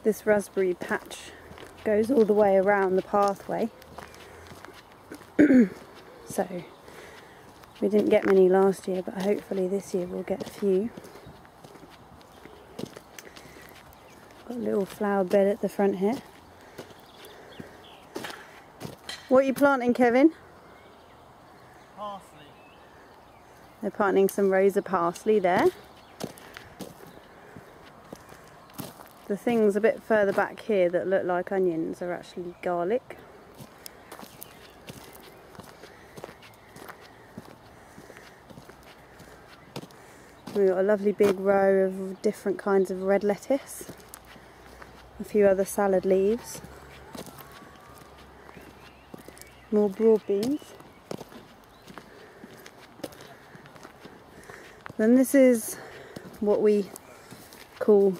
This raspberry patch goes all the way around the pathway. So we didn't get many last year, but hopefully this year we'll get a few. Got a little flower bed at the front here. What are you planting, Kevin? Parsley. They're planting some rows of parsley there. The things a bit further back here that look like onions are actually garlic. We've got a lovely big row of different kinds of red lettuce. A few other salad leaves. More broad beans. Then this is what we call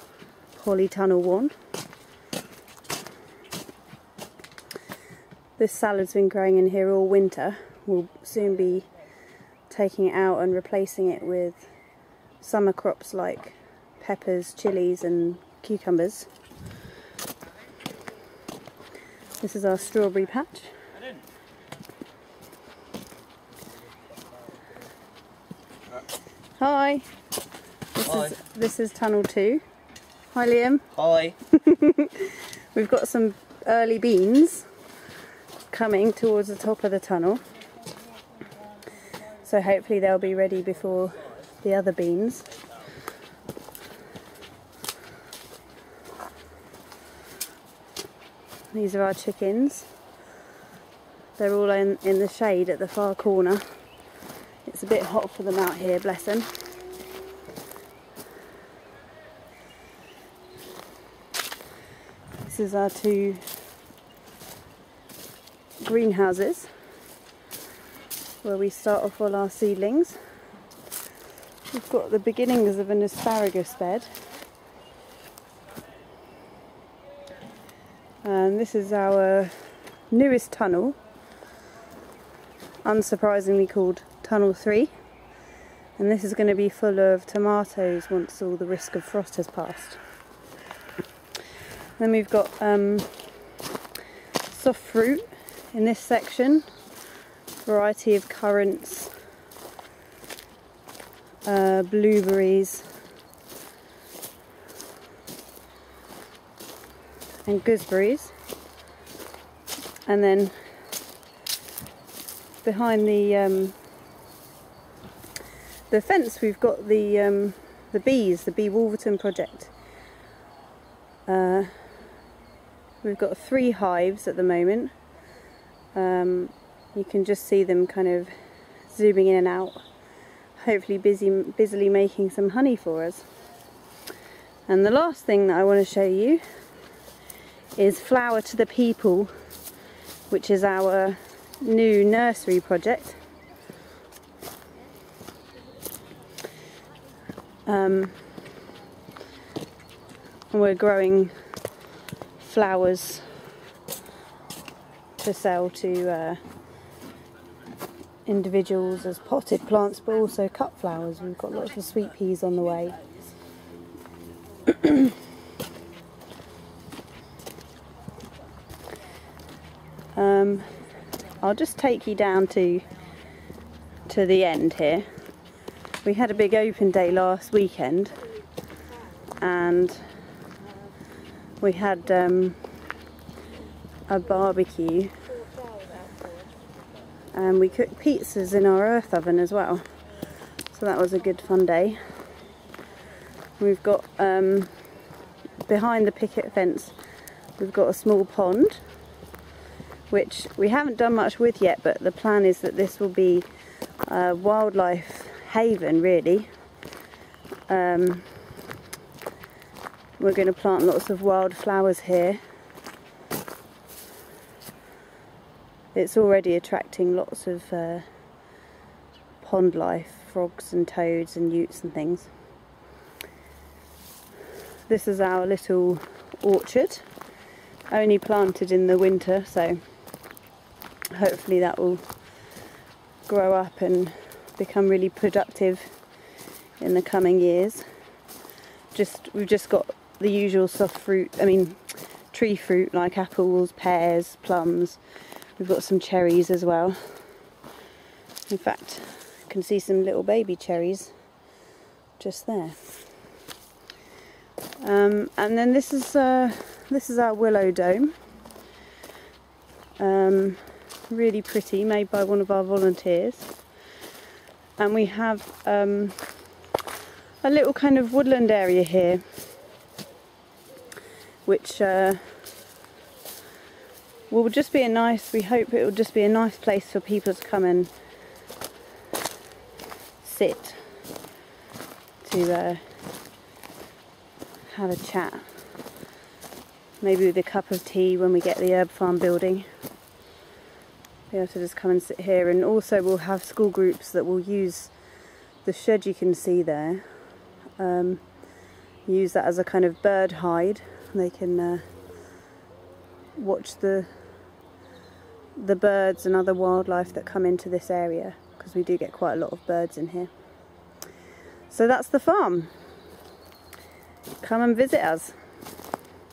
polytunnel 1. This salad's been growing in here all winter. We'll soon be taking it out and replacing it with summer crops like peppers, chilies and cucumbers. This is our strawberry patch. Hi. This is tunnel 2. Hi Liam. Hi. We've got some early beans coming towards the top of the tunnel, so hopefully they'll be ready before the other beans. These are our chickens. They're all in the shade at the far corner. It's a bit hot for them out here, bless them. This is our 2 greenhouses where we start off all our seedlings. We've got the beginnings of an asparagus bed. And this is our newest tunnel, unsurprisingly called Tunnel 3. And this is going to be full of tomatoes once all the risk of frost has passed. Then we've got soft fruit in this section, variety of currants, blueberries and gooseberries. And then behind the fence we've got the bees, the Bee Wolverton project. We've got 3 hives at the moment. You can just see them kind of zooming in and out, hopefully busily making some honey for us. And the last thing that I want to show you is Flower to the People, which is our new nursery project. And we're growing flowers to sell to individuals as potted plants, but also cut flowers. We've got lots of sweet peas on the way. I'll just take you down to the end here. We had a big open day last weekend, and we had a barbecue, and we cooked pizzas in our earth oven as well, so that was a good fun day. We've got behind the picket fence we've got a small pond which we haven't done much with yet, but the plan is that this will be a wildlife haven really. We're going to plant lots of wildflowers here. It's already attracting lots of pond life, frogs and toads and newts and things. This is our little orchard, only planted in the winter, so hopefully that will grow up and become really productive in the coming years. We've just got the usual soft fruit, tree fruit like apples, pears, plums. We've got some cherries as well. In fact, you can see some little baby cherries just there. And then this is our willow dome. Really pretty, made by one of our volunteers. And we have a little kind of woodland area here, which will just be we hope it will just be a nice place for people to come and sit, to have a chat, maybe with a cup of tea when we get the herb farm building. Be able to just come and sit here. And also we'll have school groups that will use the shed you can see there, use that as a kind of bird hide. They can watch the birds and other wildlife that come into this area, because we do get quite a lot of birds in here. So that's the farm. Come and visit us.